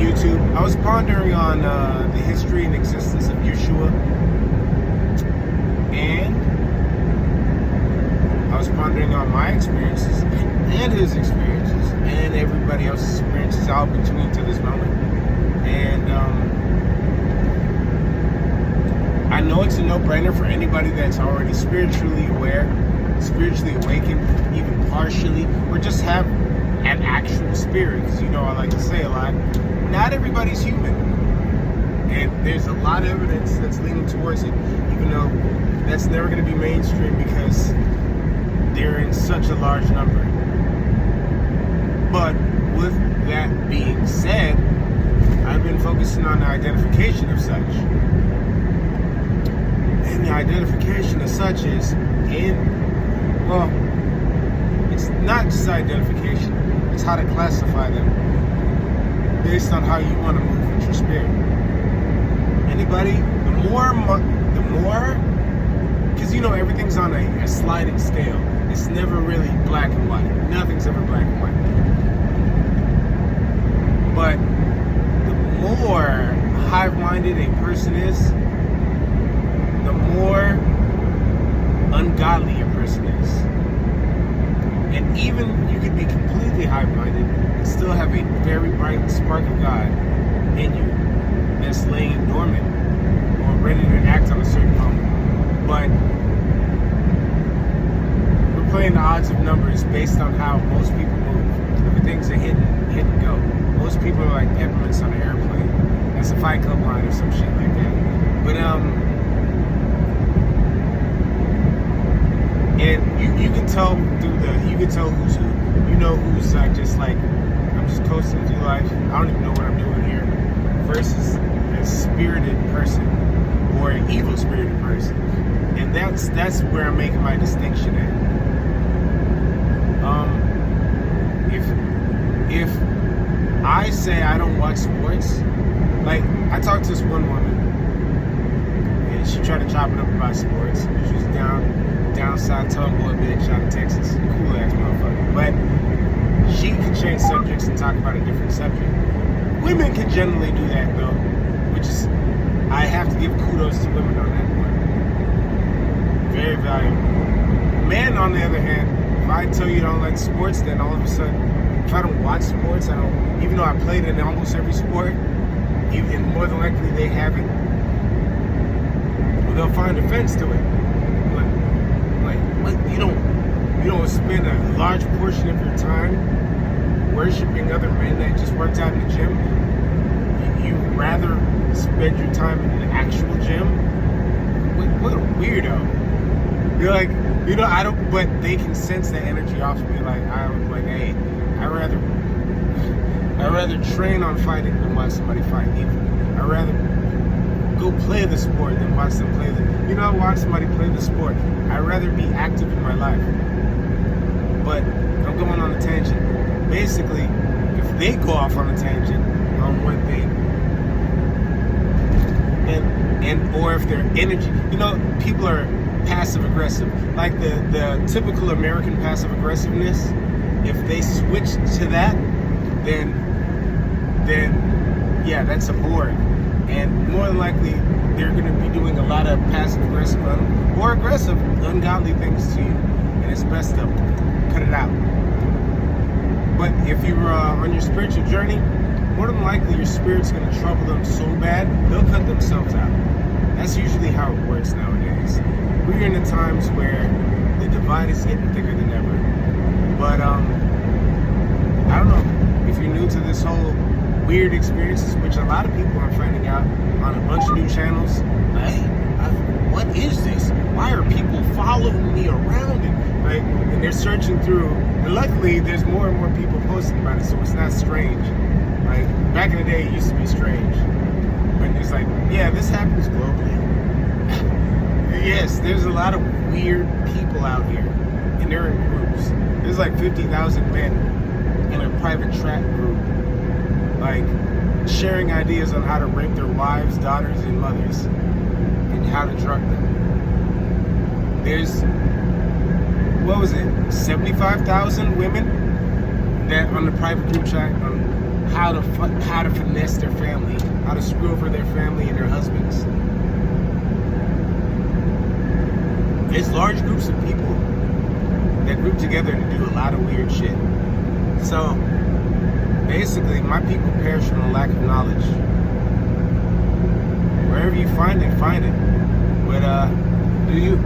YouTube. I was pondering on the history and existence of Yeshua, and I was pondering on my experiences and his experiences and everybody else's experiences out between to this moment. And I know it's a no-brainer for anybody that's already spiritually aware, spiritually awakened, even partially, or just have an actual spirit. Because I like to say a lot, not everybody's human. And there's a lot of evidence that's leaning towards it, even though that's never going to be mainstream because they're in such a large number. But with that being said, I've been focusing on the identification of such. And the identification of such is it's not just identification, it's how to classify them based on how you want to move with your spirit. Anybody, the more, because everything's on a sliding scale. It's never really black and white. Nothing's ever black and white. But the more hive-minded a person is, the more ungodly a person is. And even you could be completely hive-minded and still have a very bright spark of God in you that's laying dormant or ready to act on a certain moment. But we're playing the odds of numbers based on how most people move. Everything's a hit and go. Most people are like peppermints on an airplane. That's a Fight Club line or some shit like that. But and you can tell who's who. Who's just like, I'm just coasting through life. I don't even know what I'm doing here. Versus a spirited person or an evil spirited person. And that's where I'm making my distinction at. If I say I don't watch sports, like I talked to this one woman and she tried to chop it up about sports. She was down south tomboy bitch out of Texas. Cool ass motherfucker. But she can change subjects and talk about a different subject. Women can generally do that though, which is, I have to give kudos to women on that one. Very valuable. Men, on the other hand, if I tell you I don't like sports, then all of a sudden, if I don't watch sports, even though I played in almost every sport, even more than likely they haven't, well, they'll find offense to it. Like, what? You don't spend a large portion of your time worshiping other men that just worked out in the gym. You rather spend your time in an actual gym? What a weirdo. You're like, I don't, but they can sense that energy off of me. Hey, I'd rather train on fighting than watch somebody fight. I'd rather go play the sport than watch them play watch somebody play the sport. I'd rather be active in my life. But I'm going on a tangent. Basically, if they go off on a tangent on one thing, or if their energy, people are passive aggressive. Like the typical American passive aggressiveness, if they switch to that, then yeah, that's abhorrent. And more than likely, they're going to be doing a lot of passive aggressive or aggressive ungodly things to you. And it's best to cut it out. But if you're on your spiritual journey, more than likely your spirit's going to trouble them so bad, they'll cut themselves out. That's usually how it works nowadays. We're in the times where the divide is getting thicker than ever. But I don't know, if you're new to this whole weird experiences, which a lot of people are finding out on a bunch of new channels, what is this? Why are people following me around it? Right? And they're searching through, and luckily there's more and more people posting about it, so it's not strange. Like back in the day, it used to be strange. When it's like, yeah, this happens globally. Yes, there's a lot of weird people out here, and they're in groups. There's like 50,000 men in a private trap group, like sharing ideas on how to rape their wives, daughters, and mothers, and how to drug them. There's, 75,000 women that on the private group chat how to finesse their family, how to screw over their family and their husbands. It's large groups of people that group together to do a lot of weird shit. So basically, my people perish from a lack of knowledge. Wherever you find it, find it. But do you